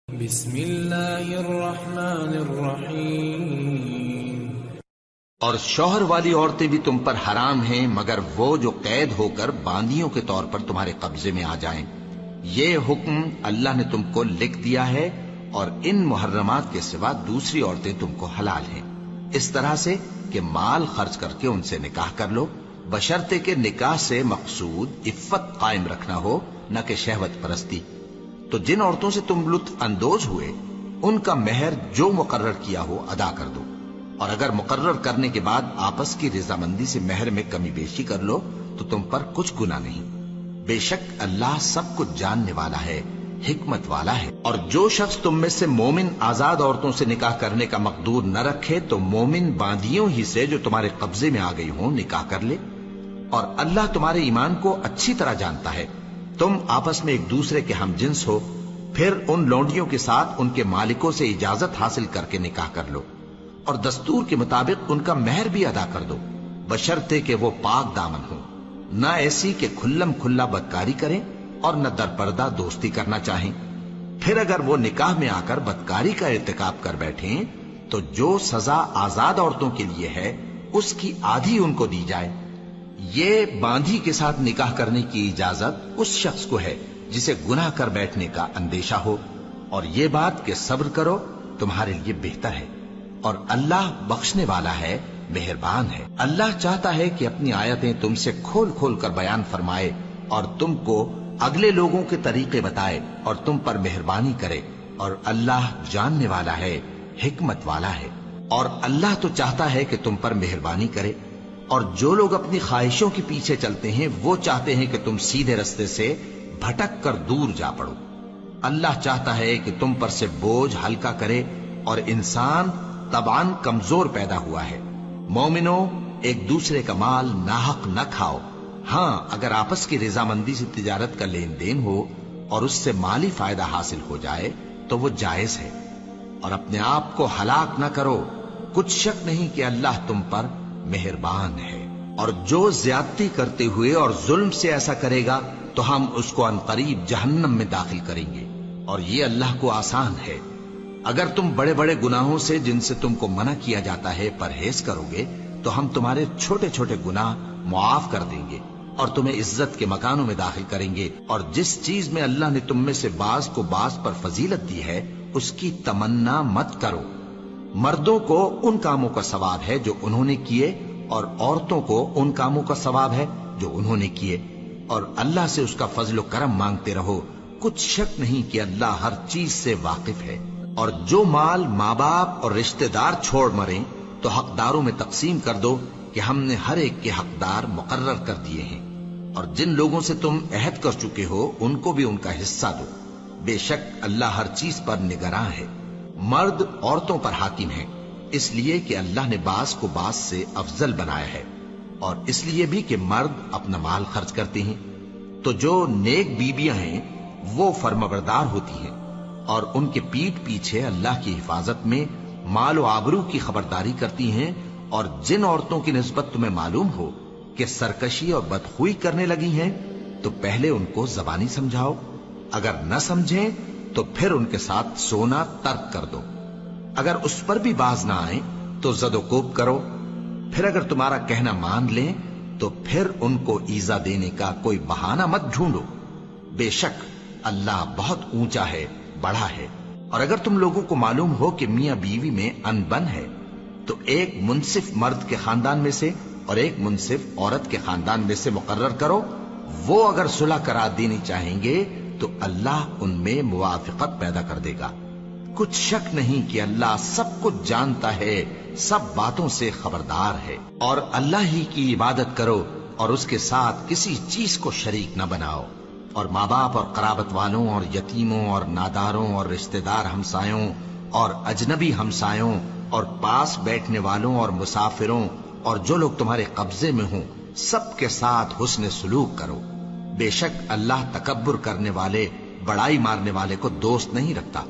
بسم اللہ الرحمن الرحیم۔ اور شوہر والی عورتیں بھی تم پر حرام ہیں مگر وہ جو قید ہو کر باندیوں کے طور پر تمہارے قبضے میں آ جائیں۔ یہ حکم اللہ نے تم کو لکھ دیا ہے، اور ان محرمات کے سوا دوسری عورتیں تم کو حلال ہیں، اس طرح سے کہ مال خرچ کر کے ان سے نکاح کر لو، بشرطے کہ نکاح سے مقصود عفت قائم رکھنا ہو، نہ کہ شہوت پرستی۔ تو جن عورتوں سے تم لطف اندوز ہوئے ان کا مہر جو مقرر کیا ہو ادا کر دو، اور اگر مقرر کرنے کے بعد آپس کی رضامندی سے مہر میں کمی بیشی کر لو تو تم پر کچھ گناہ نہیں۔ بے شک اللہ سب کچھ جاننے والا ہے، حکمت والا ہے۔ اور جو شخص تم میں سے مومن آزاد عورتوں سے نکاح کرنے کا مقدور نہ رکھے تو مومن باندیوں ہی سے جو تمہارے قبضے میں آ گئی ہوں نکاح کر لے، اور اللہ تمہارے ایمان کو اچھی طرح جانتا ہے۔ تم آپس میں ایک دوسرے کے ہم جنس ہو، پھر ان لونڈیوں کے ساتھ ان کے مالکوں سے اجازت حاصل کر کے نکاح کر لو، اور دستور کے مطابق ان کا مہر بھی ادا کر دو، بشرطے کہ وہ پاک دامن ہو، نہ ایسی کہ کھلم کھلا بدکاری کریں اور نہ درپردہ دوستی کرنا چاہیں۔ پھر اگر وہ نکاح میں آ کر بدکاری کا ارتکاب کر بیٹھیں تو جو سزا آزاد عورتوں کے لیے ہے اس کی آدھی ان کو دی جائے۔ یہ باندھی کے ساتھ نکاح کرنے کی اجازت اس شخص کو ہے جسے گناہ کر بیٹھنے کا اندیشہ ہو، اور یہ بات کہ صبر کرو تمہارے لیے بہتر ہے، اور اللہ بخشنے والا ہے، مہربان ہے۔ اللہ چاہتا ہے کہ اپنی آیتیں تم سے کھول کھول کر بیان فرمائے اور تم کو اگلے لوگوں کے طریقے بتائے اور تم پر مہربانی کرے، اور اللہ جاننے والا ہے، حکمت والا ہے۔ اور اللہ تو چاہتا ہے کہ تم پر مہربانی کرے، اور جو لوگ اپنی خواہشوں کے پیچھے چلتے ہیں وہ چاہتے ہیں کہ تم سیدھے رستے سے بھٹک کر دور جا پڑو۔ اللہ چاہتا ہے کہ تم پر سے بوجھ ہلکا کرے، اور انسان طبعاً کمزور پیدا ہوا ہے۔ مومنوں، ایک دوسرے کا مال ناحق نہ کھاؤ، ہاں اگر آپس کی رضامندی سے تجارت کا لین دین ہو اور اس سے مالی فائدہ حاصل ہو جائے تو وہ جائز ہے، اور اپنے آپ کو ہلاک نہ کرو، کچھ شک نہیں کہ اللہ تم پر مہربان ہے۔ اور جو زیادتی کرتے ہوئے اور ظلم سے ایسا کرے گا تو ہم اس کو عنقریب جہنم میں داخل کریں گے، اور یہ اللہ کو آسان ہے۔ اگر تم بڑے بڑے گناہوں سے جن سے تم کو منع کیا جاتا ہے پرہیز کرو گے تو ہم تمہارے چھوٹے چھوٹے گناہ معاف کر دیں گے اور تمہیں عزت کے مکانوں میں داخل کریں گے۔ اور جس چیز میں اللہ نے تم میں سے بعض کو بعض پر فضیلت دی ہے اس کی تمنا مت کرو۔ مردوں کو ان کاموں کا ثواب ہے جو انہوں نے کیے، اور عورتوں کو ان کاموں کا ثواب ہے جو انہوں نے کیے، اور اللہ سے اس کا فضل و کرم مانگتے رہو، کچھ شک نہیں کہ اللہ ہر چیز سے واقف ہے۔ اور جو مال ماں باپ اور رشتہ دار چھوڑ مریں تو حقداروں میں تقسیم کر دو کہ ہم نے ہر ایک کے حقدار مقرر کر دیے ہیں، اور جن لوگوں سے تم عہد کر چکے ہو ان کو بھی ان کا حصہ دو، بے شک اللہ ہر چیز پر نگراں ہے۔ مرد عورتوں پر حاکم ہیں، اس لیے کہ اللہ نے بعض کو بعض سے افضل بنایا ہے، اور اس لیے بھی کہ مرد اپنا مال خرچ کرتے ہیں۔ تو جو نیک بیویاں ہیں وہ فرمانبردار ہوتی ہیں، اور ان کے پیٹھ پیچھے اللہ کی حفاظت میں مال و آبرو کی خبرداری کرتی ہیں۔ اور جن عورتوں کی نسبت تمہیں معلوم ہو کہ سرکشی اور بدخوئی کرنے لگی ہیں تو پہلے ان کو زبانی سمجھاؤ، اگر نہ سمجھیں تو پھر ان کے ساتھ سونا ترک کر دو، اگر اس پر بھی باز نہ آئیں تو زد و کوب کرو، پھر اگر تمہارا کہنا مان لیں تو پھر ان کو ایذا دینے کا کوئی بہانہ مت ڈھونڈو، بے شک اللہ بہت اونچا ہے، بڑا ہے۔ اور اگر تم لوگوں کو معلوم ہو کہ میاں بیوی میں ان بن ہے تو ایک منصف مرد کے خاندان میں سے اور ایک منصف عورت کے خاندان میں سے مقرر کرو، وہ اگر صلح کرا دینی چاہیں گے تو اللہ ان میں موافقت پیدا کر دے گا۔ کچھ شک نہیں کہ اللہ سب کچھ جانتا ہے، سب باتوں سے خبردار ہے۔ اور اللہ ہی کی عبادت کرو اور اس کے ساتھ کسی چیز کو شریک نہ بناؤ، اور ماں باپ اور قرابت والوں اور یتیموں اور ناداروں اور رشتہ دار ہمسایوں اور اجنبی ہمسایوں اور پاس بیٹھنے والوں اور مسافروں اور جو لوگ تمہارے قبضے میں ہوں سب کے ساتھ حسن سلوک کرو، بے شک اللہ تکبر کرنے والے، بڑائی مارنے والے کو دوست نہیں رکھتا۔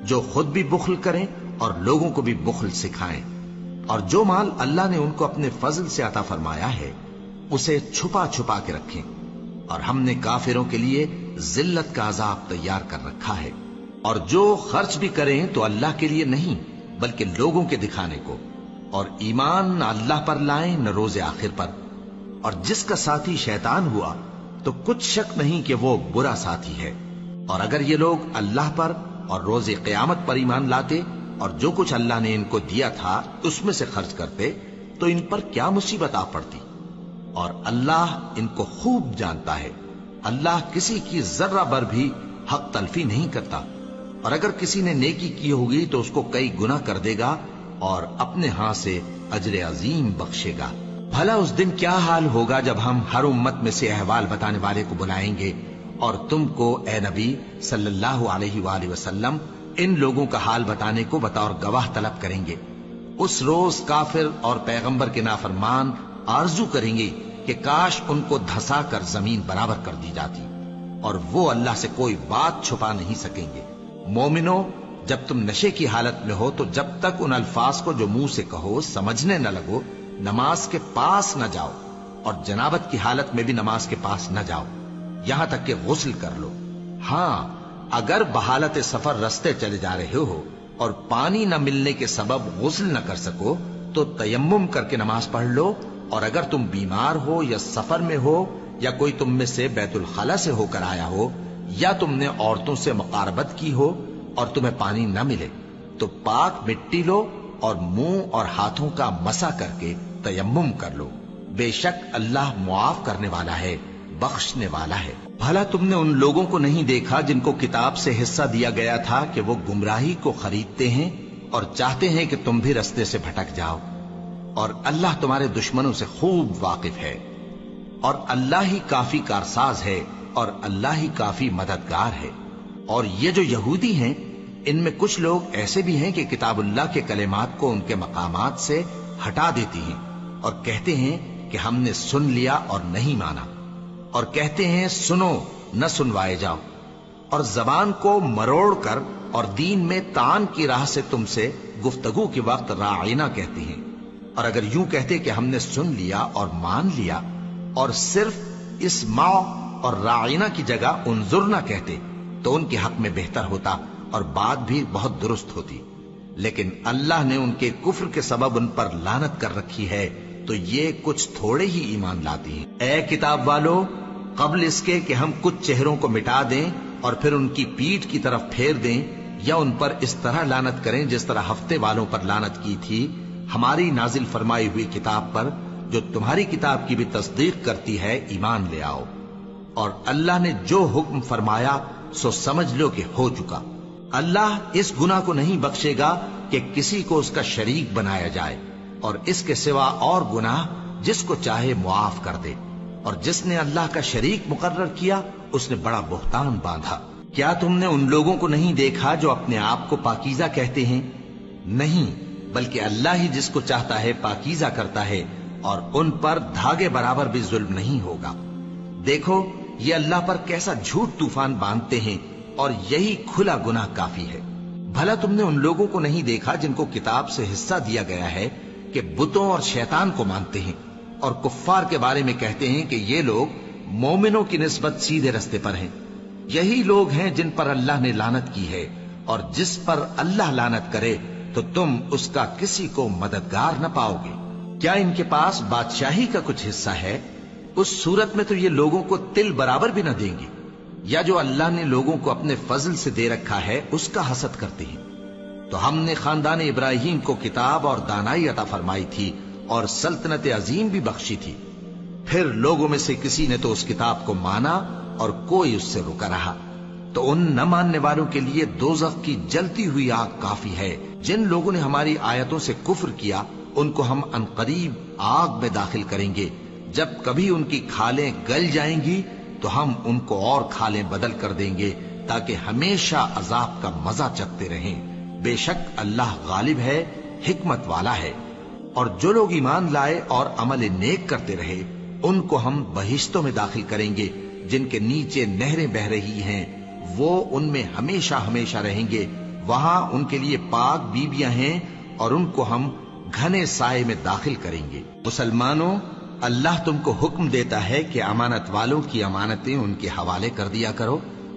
جو خود بھی بخل کریں اور لوگوں کو بھی بخل سکھائیں، اور جو مال اللہ نے ان کو اپنے فضل سے عطا فرمایا ہے اسے چھپا چھپا کے رکھیں، اور ہم نے کافروں کے لیے ذلت کا عذاب تیار کر رکھا ہے۔ اور جو خرچ بھی کریں تو اللہ کے لیے نہیں بلکہ لوگوں کے دکھانے کو، اور ایمان نہ اللہ پر لائیں نہ روز آخر پر، اور جس کا ساتھی شیطان ہوا تو کچھ شک نہیں کہ وہ برا ساتھی ہے۔ اور اگر یہ لوگ اللہ پر اور روز قیامت پر ایمان لاتے اور جو کچھ اللہ نے ان کو دیا تھا اس میں سے خرچ کرتے تو ان پر کیا مصیبت آ پڑتی، اور اللہ ان کو خوب جانتا ہے۔ اللہ کسی کی ذرہ بر بھی حق تلفی نہیں کرتا، اور اگر کسی نے نیکی کی ہوگی تو اس کو کئی گنا کر دے گا اور اپنے ہاں سے اجر عظیم بخشے گا۔ بھلا اس دن کیا حال ہوگا جب ہم ہر امت میں سے احوال بتانے والے کو بلائیں گے اور تم کو اے نبی صلی اللہ علیہ وآلہ وسلم ان لوگوں کا حال بتانے کو بطور گواہ طلب کریں گے۔ اس روز کافر اور پیغمبر کے نافرمان آرزو کریں گے کہ کاش ان کو دھسا کر زمین برابر کر دی جاتی، اور وہ اللہ سے کوئی بات چھپا نہیں سکیں گے۔ مومنو، جب تم نشے کی حالت میں ہو تو جب تک ان الفاظ کو جو منہ سے کہو سمجھنے نہ لگو نماز کے پاس نہ جاؤ، اور جنابت کی حالت میں بھی نماز کے پاس نہ جاؤ یہاں تک کہ غسل کر لو۔ ہاں، اگر بحالت سفر رستے چلے جا رہے ہو اور پانی نہ ملنے کے سبب غسل نہ کر سکو تو تیمم کر کے نماز پڑھ لو، اور اگر تم بیمار ہو یا سفر میں ہو یا کوئی تم میں سے بیت الخلا سے ہو کر آیا ہو یا تم نے عورتوں سے مقاربت کی ہو اور تمہیں پانی نہ ملے تو پاک مٹی لو اور منہ اور ہاتھوں کا مسح کر کے تیمم کر لو، بے شک اللہ معاف کرنے والا ہے، بخشنے والا ہے۔ بھلا تم نے ان لوگوں کو نہیں دیکھا جن کو کتاب سے حصہ دیا گیا تھا کہ وہ گمراہی کو خریدتے ہیں اور چاہتے ہیں کہ تم بھی رستے سے بھٹک جاؤ، اور اللہ تمہارے دشمنوں سے خوب واقف ہے، اور اللہ ہی کافی کارساز ہے اور اللہ ہی کافی مددگار ہے۔ اور یہ جو یہودی ہیں ان میں کچھ لوگ ایسے بھی ہیں کہ کتاب اللہ کے کلمات کو ان کے مقامات سے ہٹا دیتی ہیں اور کہتے ہیں کہ ہم نے سن لیا اور نہیں مانا، اور کہتے ہیں سنو نہ سنوائے جاؤ، اور زبان کو مروڑ کر اور دین میں طعن کی راہ سے تم سے گفتگو کے وقت راعینا کہتی ہیں، اور اگر یوں کہتے کہ ہم نے سن لیا اور مان لیا اور صرف اسمع اور راعینا کی جگہ انظرنا کہتے تو ان کے حق میں بہتر ہوتا اور بات بھی بہت درست ہوتی، لیکن اللہ نے ان کے کفر کے سبب ان پر لعنت کر رکھی ہے تو یہ کچھ تھوڑے ہی ایمان لاتی ہیں۔ اے کتاب والو، قبل اس کے کہ ہم کچھ چہروں کو مٹا دیں اور پھر ان کی پیٹھ کی طرف پھیر دیں یا ان پر اس طرح لعنت کریں جس طرح ہفتے والوں پر لعنت کی تھی، ہماری نازل فرمائی ہوئی کتاب پر جو تمہاری کتاب کی بھی تصدیق کرتی ہے ایمان لے آؤ، اور اللہ نے جو حکم فرمایا سو سمجھ لو کہ ہو چکا۔ اللہ اس گناہ کو نہیں بخشے گا کہ کسی کو اس کا شریک بنایا جائے، اور اس کے سوا اور گناہ جس کو چاہے معاف کر دے، اور جس نے اللہ کا شریک مقرر کیا اس نے بڑا بہتان باندھا۔ کیا تم نے ان لوگوں کو نہیں دیکھا جو اپنے آپ کو پاکیزہ کہتے ہیں؟ نہیں، بلکہ اللہ ہی جس کو چاہتا ہے پاکیزہ کرتا ہے، اور ان پر دھاگے برابر بھی ظلم نہیں ہوگا۔ دیکھو یہ اللہ پر کیسا جھوٹ طوفان باندھتے ہیں، اور یہی کھلا گناہ کافی ہے۔ بھلا تم نے ان لوگوں کو نہیں دیکھا جن کو کتاب سے حصہ دیا گیا ہے کہ بتوں اور شیطان کو مانتے ہیں، اور کفار کے بارے میں کہتے ہیں کہ یہ لوگ مومنوں کی نسبت سیدھے رستے پر ہیں۔ یہی لوگ ہیں جن پر اللہ نے لعنت کی ہے، اور جس پر اللہ لعنت کرے تو تم اس کا کسی کو مددگار نہ پاؤ گے۔ کیا ان کے پاس بادشاہی کا کچھ حصہ ہے؟ اس صورت میں تو یہ لوگوں کو تل برابر بھی نہ دیں گے، یا جو اللہ نے لوگوں کو اپنے فضل سے دے رکھا ہے اس کا حسد کرتے ہیں۔ تو ہم نے خاندان ابراہیم کو کتاب اور دانائی عطا فرمائی تھی اور سلطنت عظیم بھی بخشی تھی، پھر لوگوں میں سے کسی نے تو اس کتاب کو مانا اور کوئی اس سے رکا رہا، تو ان نہ ماننے والوں کے لیے دوزخ کی جلتی ہوئی آگ کافی ہے۔ جن لوگوں نے ہماری آیتوں سے کفر کیا ان کو ہم عنقریب آگ میں داخل کریں گے، جب کبھی ان کی کھالیں گل جائیں گی تو ہم ان کو اور کھالیں بدل کر دیں گے تاکہ ہمیشہ عذاب کا مزہ چکھتے رہیں۔ بے شک اللہ غالب ہے، حکمت والا ہے۔ اور جو لوگ ایمان لائے اور عمل نیک کرتے رہے ان کو ہم بہشتوں میں داخل کریں گے جن کے نیچے نہریں بہ رہی ہیں، وہ ان میں ہمیشہ ہمیشہ رہیں گے، وہاں ان کے لیے پاک بیویاں ہیں اور ان کو ہم گھنے سائے میں داخل کریں گے۔ مسلمانوں، اللہ تم کو حکم دیتا ہے کہ امانت والوں کی امانتیں ان کے حوالے کر دیا کرو،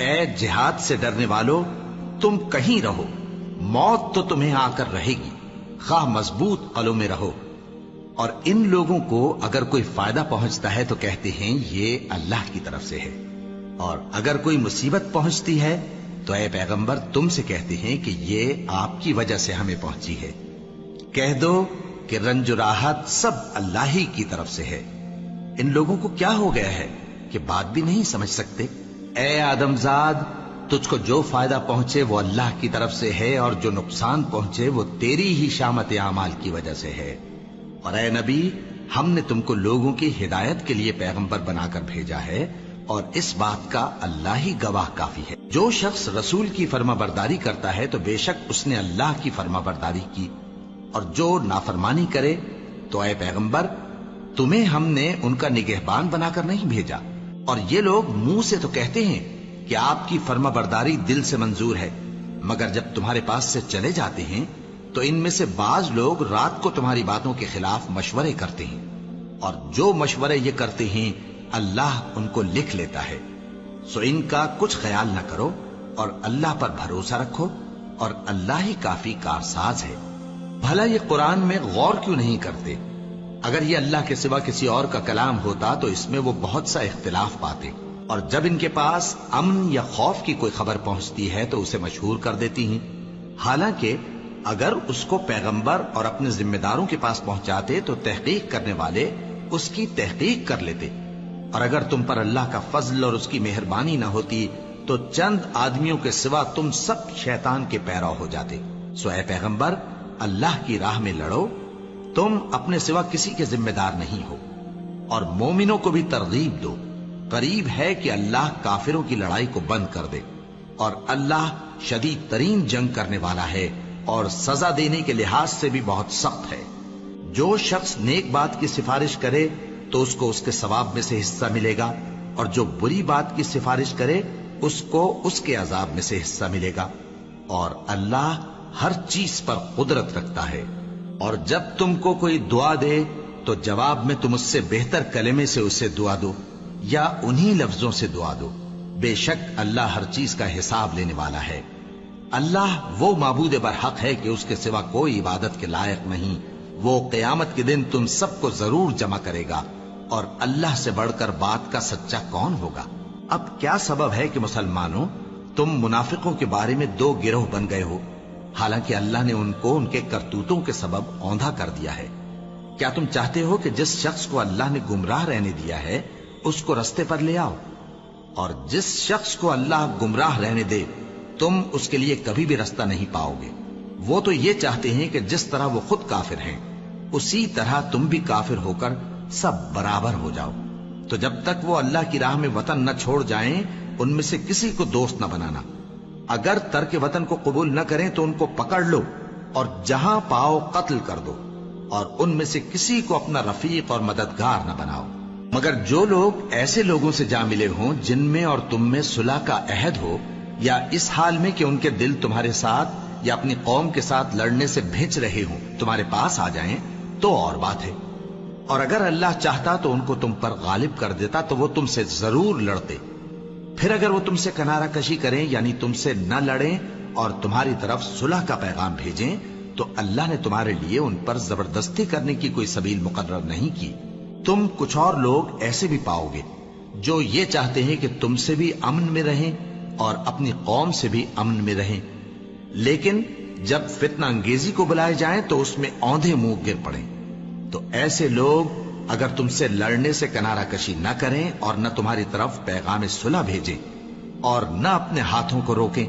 اے جہاد سے ڈرنے والو، تم کہیں رہو، موت تو تمہیں آ کر رہے گی، خواہ مضبوط قلعوں میں رہو۔ اور ان لوگوں کو اگر کوئی فائدہ پہنچتا ہے تو کہتے ہیں یہ اللہ کی طرف سے ہے، اور اگر کوئی مصیبت پہنچتی ہے تو اے پیغمبر تم سے کہتے ہیں کہ یہ آپ کی وجہ سے ہمیں پہنچی ہے۔ کہہ دو کہ رنج و راحت سب اللہ ہی کی طرف سے ہے۔ ان لوگوں کو کیا ہو گیا ہے کہ بات بھی نہیں سمجھ سکتے؟ اے آدم زاد، تجھ کو جو فائدہ پہنچے وہ اللہ کی طرف سے ہے، اور جو نقصان پہنچے وہ تیری ہی شامت اعمال کی وجہ سے ہے۔ اور اے نبی، ہم نے تم کو لوگوں کی ہدایت کے لیے پیغمبر بنا کر بھیجا ہے، اور اس بات کا اللہ ہی گواہ کافی ہے۔ جو شخص رسول کی فرما برداری کرتا ہے تو بے شک اس نے اللہ کی فرما برداری کی، اور جو نافرمانی کرے تو اے پیغمبر تمہیں ہم نے ان کا نگہبان بنا کر نہیں بھیجا۔ اور یہ لوگ منہ سے تو کہتے ہیں کہ آپ کی فرما برداری دل سے منظور ہے، مگر جب تمہارے پاس سے چلے جاتے ہیں تو ان میں سے بعض لوگ رات کو تمہاری باتوں کے خلاف مشورے کرتے ہیں، اور جو مشورے یہ کرتے ہیں اللہ ان کو لکھ لیتا ہے۔ سو ان کا کچھ خیال نہ کرو اور اللہ پر بھروسہ رکھو، اور اللہ ہی کافی کارساز ہے۔ بھلا یہ قرآن میں غور کیوں نہیں کرتے؟ اگر یہ اللہ کے سوا کسی اور کا کلام ہوتا تو اس میں وہ بہت سا اختلاف پاتے، اور جب ان کے پاس امن یا خوف کی کوئی خبر پہنچتی ہے تو اسے مشہور کر دیتی ہیں، حالانکہ اگر اس کو پیغمبر اور اپنے ذمہ داروں کے پاس پہنچاتے تو تحقیق کرنے والے اس کی تحقیق کر لیتے۔ اور اگر تم پر اللہ کا فضل اور اس کی مہربانی نہ ہوتی تو چند آدمیوں کے سوا تم سب شیطان کے پیرو ہو جاتے۔ سو اے پیغمبر، اللہ کی راہ میں لڑو، تم اپنے سوا کسی کے ذمہ دار نہیں ہو، اور مومنوں کو بھی ترغیب دو۔ قریب ہے کہ اللہ کافروں کی لڑائی کو بند کر دے، اور اللہ شدید ترین جنگ کرنے والا ہے، اور سزا دینے کے لحاظ سے بھی بہت سخت ہے۔ جو شخص نیک بات کی سفارش کرے تو اس کو اس کے ثواب میں سے حصہ ملے گا، اور جو بری بات کی سفارش کرے اس کو اس کے عذاب میں سے حصہ ملے گا، اور اللہ ہر چیز پر قدرت رکھتا ہے۔ اور جب تم کو کوئی دعا دے تو جواب میں تم اس سے بہتر کلمے سے اسے دعا دو، یا انہی لفظوں سے دعا دو، بے شک اللہ ہر چیز کا حساب لینے والا ہے۔ اللہ وہ معبود برحق ہے کہ اس کے سوا کوئی عبادت کے لائق نہیں۔ وہ قیامت کے دن تم سب کو ضرور جمع کرے گا، اور اللہ سے بڑھ کر بات کا سچا کون ہوگا؟ اب کیا سبب ہے کہ مسلمانوں تم منافقوں کے بارے میں دو گروہ بن گئے ہو، حالانکہ اللہ نے ان کو ان کے کرتوتوں کے سبب اوندھا کر دیا ہے؟ کیا تم چاہتے ہو کہ جس شخص کو اللہ نے گمراہ رہنے دیا ہے اس کو رستے پر لے آؤ، اور جس شخص کو اللہ گمراہ رہنے دے تم اس کے لیے کبھی بھی رستہ نہیں پاؤ گے؟ وہ تو یہ چاہتے ہیں کہ جس طرح وہ خود کافر ہیں اسی طرح تم بھی کافر ہو کر سب برابر ہو جاؤ۔ تو جب تک وہ اللہ کی راہ میں وطن نہ چھوڑ جائیں ان میں سے کسی کو دوست نہ بنانا۔ اگر ترک وطن کو قبول نہ کریں تو ان کو پکڑ لو اور جہاں پاؤ قتل کر دو، اور ان میں سے کسی کو اپنا رفیق اور مددگار نہ بناؤ، مگر جو لوگ ایسے لوگوں سے جا ملے ہوں جن میں اور تم میں صلح کا عہد ہو، یا اس حال میں کہ ان کے دل تمہارے ساتھ یا اپنی قوم کے ساتھ لڑنے سے بھج رہے ہوں تمہارے پاس آ جائیں تو اور بات ہے۔ اور اگر اللہ چاہتا تو ان کو تم پر غالب کر دیتا تو وہ تم سے ضرور لڑتے۔ پھر اگر وہ تم سے کنارہ کشی کریں، یعنی تم سے نہ لڑیں اور تمہاری طرف صلح کا پیغام بھیجیں، تو اللہ نے تمہارے لیے ان پر زبردستی کرنے کی کوئی سبیل مقرر نہیں کی۔ تم کچھ اور لوگ ایسے بھی پاؤ گے جو یہ چاہتے ہیں کہ تم سے بھی امن میں رہیں اور اپنی قوم سے بھی امن میں رہیں، لیکن جب فتنہ انگیزی کو بلائے جائیں تو اس میں اوندھے منہ گر پڑیں۔ تو ایسے لوگ اگر تم سے لڑنے سے کنارہ کشی نہ کریں اور نہ تمہاری طرف پیغام صلح بھیجیں اور نہ اپنے ہاتھوں کو روکیں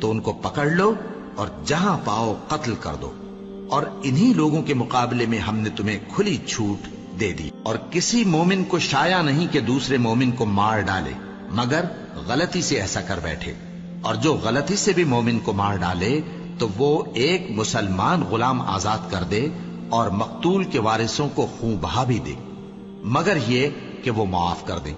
تو ان کو پکڑ لو اور جہاں پاؤ قتل کر دو۔ اور انہی لوگوں کے مقابلے میں ہم نے تمہیں کھلی چھوٹ دے دی، اور کسی مومن کو شایع نہیں کہ دوسرے مومن کو مار ڈالے مگر غلطی سے ایسا کر بیٹھے، اور جو غلطی سے بھی مومن کو مار ڈالے تو وہ ایک مسلمان غلام آزاد کر دے اور مقتول کے وارثوں کو خون بہا بھی دے، مگر یہ کہ وہ معاف کر دیں۔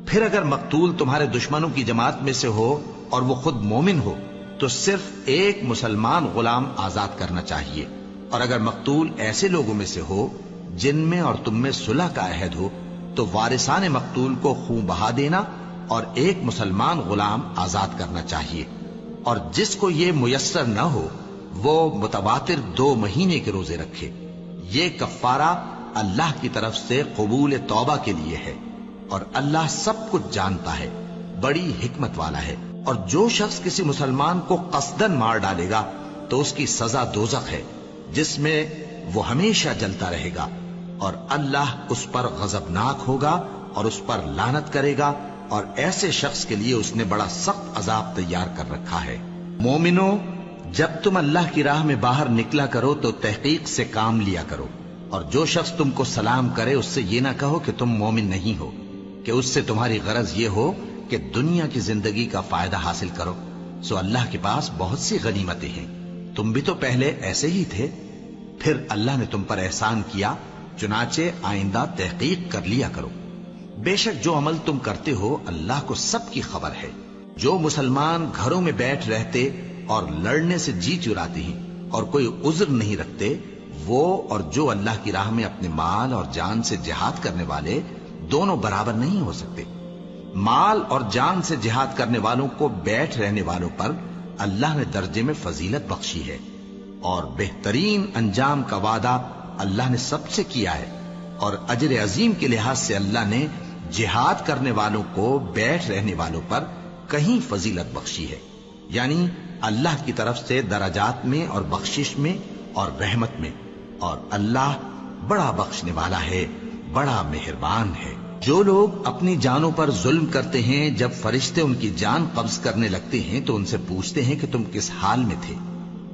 پھر اگر مقتول تمہارے دشمنوں کی جماعت میں سے ہو اور وہ خود مومن ہو تو صرف ایک مسلمان غلام آزاد کرنا چاہیے، اور اگر مقتول ایسے لوگوں میں سے ہو جن میں اور تم میں صلح کا عہد ہو تو وارثان مقتول کو خون بہا دینا اور ایک مسلمان غلام آزاد کرنا چاہیے، اور جس کو یہ میسر نہ ہو وہ متواتر 2 مہینے کے روزے رکھے۔ یہ کفارہ اللہ کی طرف سے قبول توبہ کے لیے ہے، اور اللہ سب کچھ جانتا ہے، بڑی حکمت والا ہے۔ اور جو شخص کسی مسلمان کو قصدن مار ڈالے گا تو اس کی سزا دوزخ ہے، جس میں وہ ہمیشہ جلتا رہے گا، اور اللہ اس پر غضبناک ہوگا اور اس پر لعنت کرے گا، اور ایسے شخص کے لیے اس نے بڑا سخت عذاب تیار کر رکھا ہے۔ مومنو، جب تم اللہ کی راہ میں باہر نکلا کرو تو تحقیق سے کام لیا کرو، اور جو شخص تم کو سلام کرے اس سے یہ نہ کہو کہ تم مومن نہیں ہو، کہ اس سے تمہاری غرض یہ ہو کہ دنیا کی زندگی کا فائدہ حاصل کرو، سو اللہ کے پاس بہت سی غنیمتیں ہیں، تم بھی تو پہلے ایسے ہی تھے، پھر اللہ نے تم پر احسان کیا، چنانچہ آئندہ تحقیق کر لیا کرو۔ بے شک جو عمل تم کرتے ہو اللہ کو سب کی خبر ہے۔ جو مسلمان گھروں میں بیٹھ رہتے اور لڑنے سے جی چراتے ہیں اور کوئی عذر نہیں رکھتے، وہ اور جو اللہ کی راہ میں اپنے مال اور جان سے جہاد کرنے والے دونوں برابر نہیں ہو سکتے۔ مال اور جان سے جہاد کرنے والوں کو بیٹھ رہنے والوں پر اللہ نے درجے میں فضیلت بخشی ہے، اور بہترین انجام کا وعدہ اللہ نے سب سے کیا ہے، اور اجر عظیم کے لحاظ سے اللہ نے جہاد کرنے والوں کو بیٹھ رہنے والوں پر کہیں فضیلت بخشی ہے، یعنی اللہ کی طرف سے درجات میں اور بخشش میں اور رحمت میں، اور اللہ بڑا بخشنے والا ہے، بڑا مہربان ہے۔ جو لوگ اپنی جانوں پر ظلم کرتے ہیں، جب فرشتے ان کی جان قبض کرنے لگتے ہیں تو ان سے پوچھتے ہیں کہ تم کس حال میں تھے؟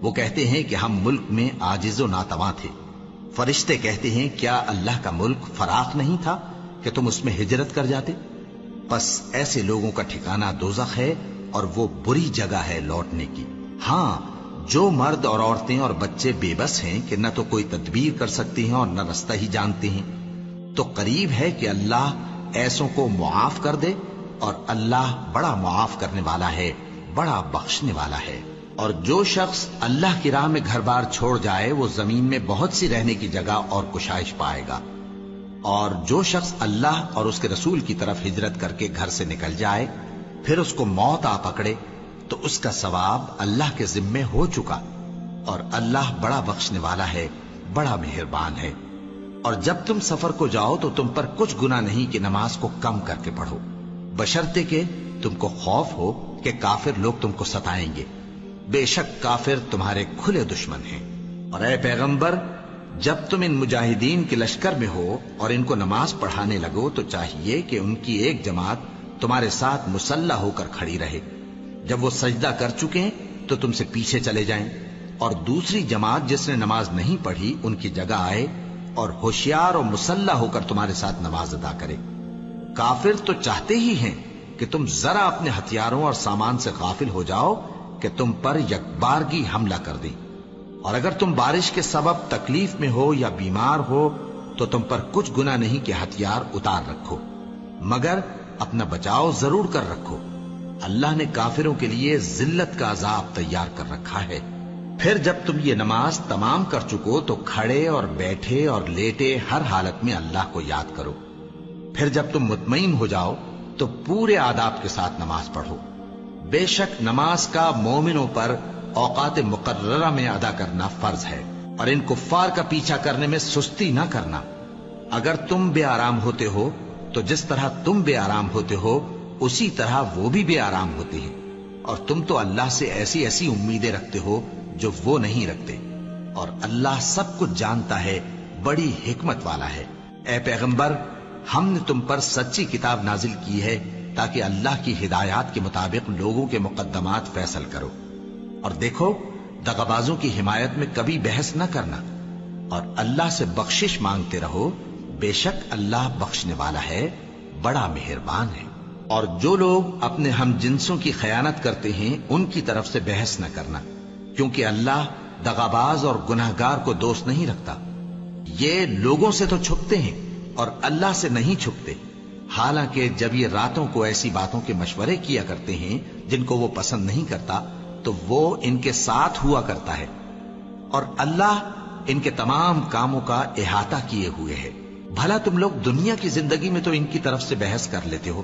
وہ کہتے ہیں کہ ہم ملک میں عاجز و ناتواں تھے۔ فرشتے کہتے ہیں کیا اللہ کا ملک فراخ نہیں تھا کہ تم اس میں ہجرت کر جاتے؟ بس ایسے لوگوں کا ٹھکانہ دوزخ ہے، اور وہ بری جگہ ہے لوٹنے کی۔ ہاں، جو مرد اور عورتیں اور بچے بے بس ہیں کہ نہ تو کوئی تدبیر کر سکتے ہیں اور نہ رستہ ہی جانتے ہیں، تو قریب ہے کہ اللہ ایسوں کو معاف کر دے، اور اللہ بڑا معاف کرنے والا ہے، بڑا بخشنے والا ہے۔ اور جو شخص اللہ کی راہ میں گھر بار چھوڑ جائے وہ زمین میں بہت سی رہنے کی جگہ اور کشائش پائے گا، اور جو شخص اللہ اور اس کے رسول کی طرف ہجرت کر کے گھر سے نکل جائے پھر اس کو موت آ پکڑے تو اس کا ثواب اللہ کے ذمے ہو چکا، اور اللہ بڑا بخشنے والا ہے، بڑا مہربان ہے۔ اور جب تم سفر کو جاؤ تو تم پر کچھ گناہ نہیں کہ نماز کو کم کر کے پڑھو، بشرطے کہ تم کو خوف ہو کہ کافر لوگ تم کو ستائیں گے، بے شک کافر تمہارے کھلے دشمن ہیں۔ اور اے پیغمبر، جب تم ان مجاہدین کے لشکر میں ہو اور ان کو نماز پڑھانے لگو تو چاہیے کہ ان کی ایک جماعت تمہارے ساتھ مسلح ہو کر کھڑی رہے، جب وہ سجدہ کر چکے تو تم سے پیچھے چلے جائیں، اور دوسری جماعت جس نے نماز نہیں پڑھی ان کی جگہ آئے اور ہوشیار اور مسلح ہو کر تمہارے ساتھ نماز ادا کرے۔ کافر تو چاہتے ہی ہیں کہ تم ذرا اپنے ہتھیاروں اور سامان سے غافل ہو جاؤ کہ تم پر یکبارگی حملہ کر دیں، اور اگر تم بارش کے سبب تکلیف میں ہو یا بیمار ہو تو تم پر کچھ گناہ نہیں کہ ہتھیار اتار رکھو، مگر اپنا بچاؤ ضرور کر رکھو، اللہ نے کافروں کے لیے ذلت کا عذاب تیار کر رکھا ہے۔ پھر جب تم یہ نماز تمام کر چکو تو کھڑے اور بیٹھے اور لیٹے ہر حالت میں اللہ کو یاد کرو، پھر جب تم مطمئن ہو جاؤ تو پورے آداب کے ساتھ نماز پڑھو۔ بے شک نماز کا مومنوں پر اوقات مقررہ میں ادا کرنا فرض ہے، اور ان کفار کا پیچھا کرنے میں سستی نہ کرنا۔ اگر تم بے آرام ہوتے ہو تو جس طرح تم بے آرام ہوتے ہو اسی طرح وہ بھی بے آرام ہوتے ہیں، اور تم تو اللہ سے ایسی ایسی امیدیں رکھتے ہو جو وہ نہیں رکھتے، اور اللہ سب کچھ جانتا ہے، بڑی حکمت والا ہے۔ اے پیغمبر، ہم نے تم پر سچی کتاب نازل کی ہے تاکہ اللہ کی ہدایات کے مطابق لوگوں کے مقدمات فیصل کرو، اور دیکھو دغابازوں کی حمایت میں کبھی بحث نہ کرنا، اور اللہ سے بخشش مانگتے رہو، بے شک اللہ بخشنے والا ہے، بڑا مہربان ہے۔ اور جو لوگ اپنے ہم جنسوں کی خیانت کرتے ہیں ان کی طرف سے بحث نہ کرنا، کیونکہ اللہ دغاباز اور گناہگار کو دوست نہیں رکھتا۔ یہ لوگوں سے تو چھپتے ہیں اور اللہ سے نہیں چھپتے، حالانکہ جب یہ راتوں کو ایسی باتوں کے مشورے کیا کرتے ہیں جن کو وہ پسند نہیں کرتا تو وہ ان کے ساتھ ہوا کرتا ہے، اور اللہ ان کے تمام کاموں کا احاطہ کیے ہوئے ہے۔ بھلا تم لوگ دنیا کی زندگی میں تو ان کی طرف سے بحث کر لیتے ہو،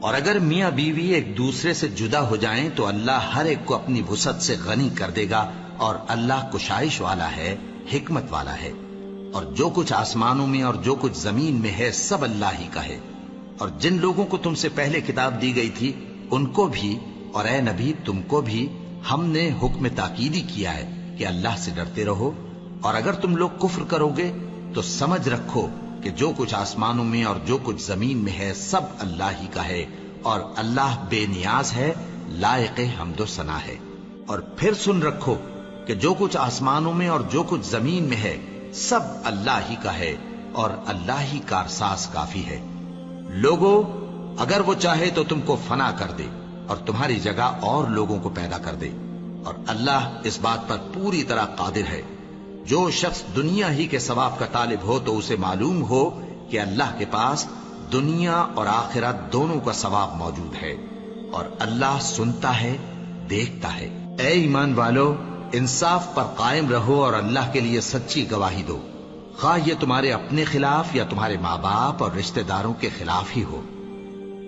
اور اگر میاں بیوی ایک دوسرے سے جدا ہو جائیں تو اللہ ہر ایک کو اپنی وسعت سے غنی کر دے گا، اور اللہ کشائش والا ہے، حکمت والا ہے۔ اور جو کچھ آسمانوں میں اور جو کچھ زمین میں ہے سب اللہ ہی کا ہے۔ اور جن لوگوں کو تم سے پہلے کتاب دی گئی تھی ان کو بھی، اور اے نبی تم کو بھی، ہم نے حکم تاکیدی کیا ہے کہ اللہ سے ڈرتے رہو، اور اگر تم لوگ کفر کرو گے تو سمجھ رکھو کہ جو کچھ آسمانوں میں اور جو کچھ زمین میں ہے سب اللہ ہی کا ہے، اور اللہ بے نیاز ہے، لائق حمد و ثنا ہے۔ اور پھر سن رکھو کہ جو کچھ آسمانوں میں اور جو کچھ زمین میں ہے سب اللہ ہی کا ہے، اور اللہ ہی کارساز کافی ہے۔ لوگو اگر وہ چاہے تو تم کو فنا کر دے اور تمہاری جگہ اور لوگوں کو پیدا کر دے، اور اللہ اس بات پر پوری طرح قادر ہے۔ جو شخص دنیا ہی کے ثواب کا طالب ہو تو اسے معلوم ہو کہ اللہ کے پاس دنیا اور آخرت دونوں کا ثواب موجود ہے، اور اللہ سنتا ہے، دیکھتا ہے۔ اے ایمان والو، انصاف پر قائم رہو اور اللہ کے لیے سچی گواہی دو، خواہ یہ تمہارے اپنے خلاف یا تمہارے ماں باپ اور رشتہ داروں کے خلاف ہی ہو۔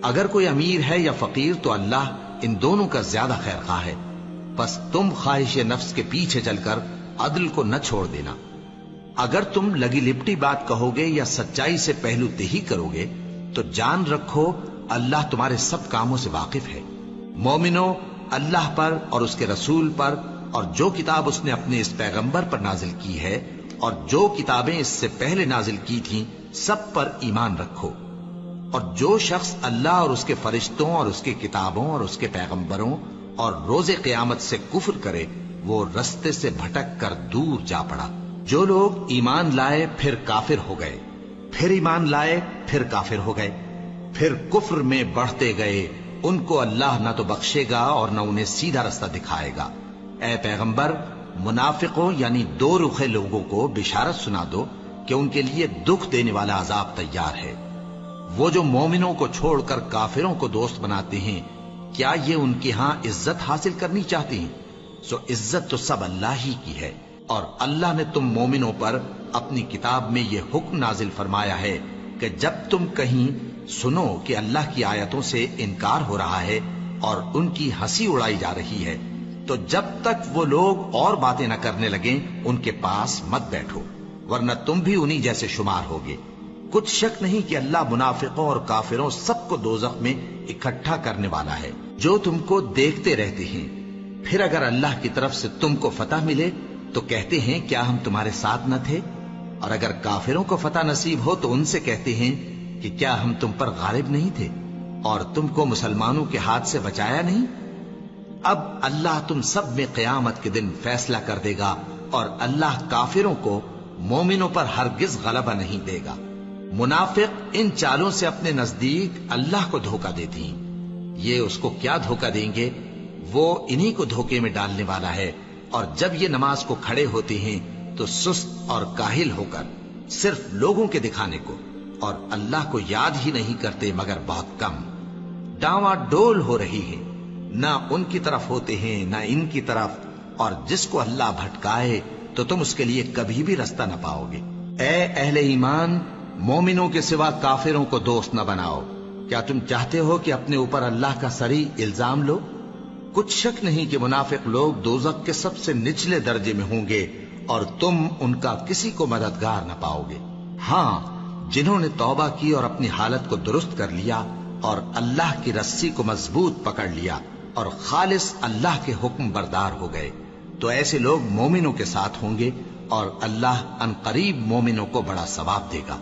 اگر کوئی امیر ہے یا فقیر تو اللہ ان دونوں کا زیادہ خیر خواہ ہے، پس تم خواہش نفس کے پیچھے چل کر عدل کو نہ چھوڑ دینا۔ اگر تم لگی لپٹی بات کہو گے یا سچائی سے پہلو تہی کرو گے تو جان رکھو اللہ تمہارے سب کاموں سے واقف ہے۔ مومنو، اللہ پر اور اس کے رسول پر اور جو کتاب اس نے اپنے اس پیغمبر پر نازل کی ہے اور جو کتابیں اس سے پہلے نازل کی تھیں سب پر ایمان رکھو۔ اور جو شخص اللہ اور اس کے فرشتوں اور اس کے کتابوں اور اس کے پیغمبروں اور روز قیامت سے کفر کرے وہ رستے سے بھٹک کر دور جا پڑا۔ جو لوگ ایمان لائے پھر کافر ہو گئے، پھر ایمان لائے پھر کافر ہو گئے، پھر کفر میں بڑھتے گئے، ان کو اللہ نہ تو بخشے گا اور نہ انہیں سیدھا رستہ دکھائے گا۔ اے پیغمبر، منافقوں یعنی دو رخے لوگوں کو بشارت سنا دو کہ ان کے لیے دکھ دینے والا عذاب تیار ہے۔ وہ جو مومنوں کو چھوڑ کر کافروں کو دوست بناتے ہیں، کیا یہ ان کے ہاں عزت حاصل کرنی چاہتے ہیں؟ سو عزت تو سب اللہ ہی کی ہے۔ اور اللہ نے تم مومنوں پر اپنی کتاب میں یہ حکم نازل فرمایا ہے کہ جب تم کہیں سنو کہ اللہ کی آیتوں سے انکار ہو رہا ہے اور ان کی ہنسی اڑائی جا رہی ہے تو جب تک وہ لوگ اور باتیں نہ کرنے لگیں ان کے پاس مت بیٹھو، ورنہ تم بھی انہی جیسے شمار ہوگے۔ کچھ شک نہیں کہ اللہ منافقوں اور کافروں سب کو دوزخ میں اکٹھا کرنے والا ہے جو تم کو دیکھتے رہتے ہیں۔ پھر اگر اللہ کی طرف سے تم کو فتح ملے تو کہتے ہیں کیا ہم تمہارے ساتھ نہ تھے، اور اگر کافروں کو فتح نصیب ہو تو ان سے کہتے ہیں کہ کیا ہم تم پر غالب نہیں تھے اور تم کو مسلمانوں کے ہاتھ سے بچایا نہیں۔ اب اللہ تم سب میں قیامت کے دن فیصلہ کر دے گا، اور اللہ کافروں کو مومنوں پر ہرگز غلبہ نہیں دے گا۔ منافق ان چالوں سے اپنے نزدیک اللہ کو دھوکہ دیتی ہیں، یہ اس کو کیا دھوکہ دیں گے، وہ انہی کو دھوکے میں ڈالنے والا ہے۔ اور جب یہ نماز کو کھڑے ہوتے ہیں تو سست اور کاہل ہو کر صرف لوگوں کے دکھانے کو، اور اللہ کو یاد ہی نہیں کرتے مگر بہت کم۔ ڈاواں ڈول ہو رہی ہے، نہ ان کی طرف ہوتے ہیں نہ ان کی طرف، اور جس کو اللہ بھٹکائے تو تم اس کے لیے کبھی بھی رستہ نہ پاؤ گے۔ اے اہل ایمان، مومنوں کے سوا کافروں کو دوست نہ بناؤ۔ کیا تم چاہتے ہو کہ اپنے اوپر اللہ کا صریح الزام لو؟ کچھ شک نہیں کہ منافق لوگ دوزخ کے سب سے نچلے درجے میں ہوں گے اور تم ان کا کسی کو مددگار نہ پاؤ گے۔ ہاں، جنہوں نے توبہ کی اور اپنی حالت کو درست کر لیا اور اللہ کی رسی کو مضبوط پکڑ لیا اور خالص اللہ کے حکم بردار ہو گئے تو ایسے لوگ مومنوں کے ساتھ ہوں گے، اور اللہ ان قریب مومنوں کو بڑا ثواب دے گا۔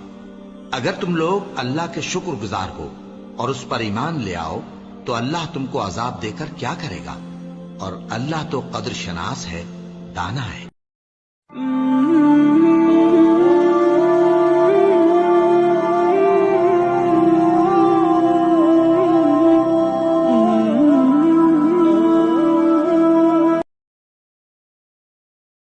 اگر تم لوگ اللہ کے شکر گزار ہو اور اس پر ایمان لے آؤ تو اللہ تم کو عذاب دے کر کیا کرے گا، اور اللہ تو قدر شناس ہے، دانا ہے۔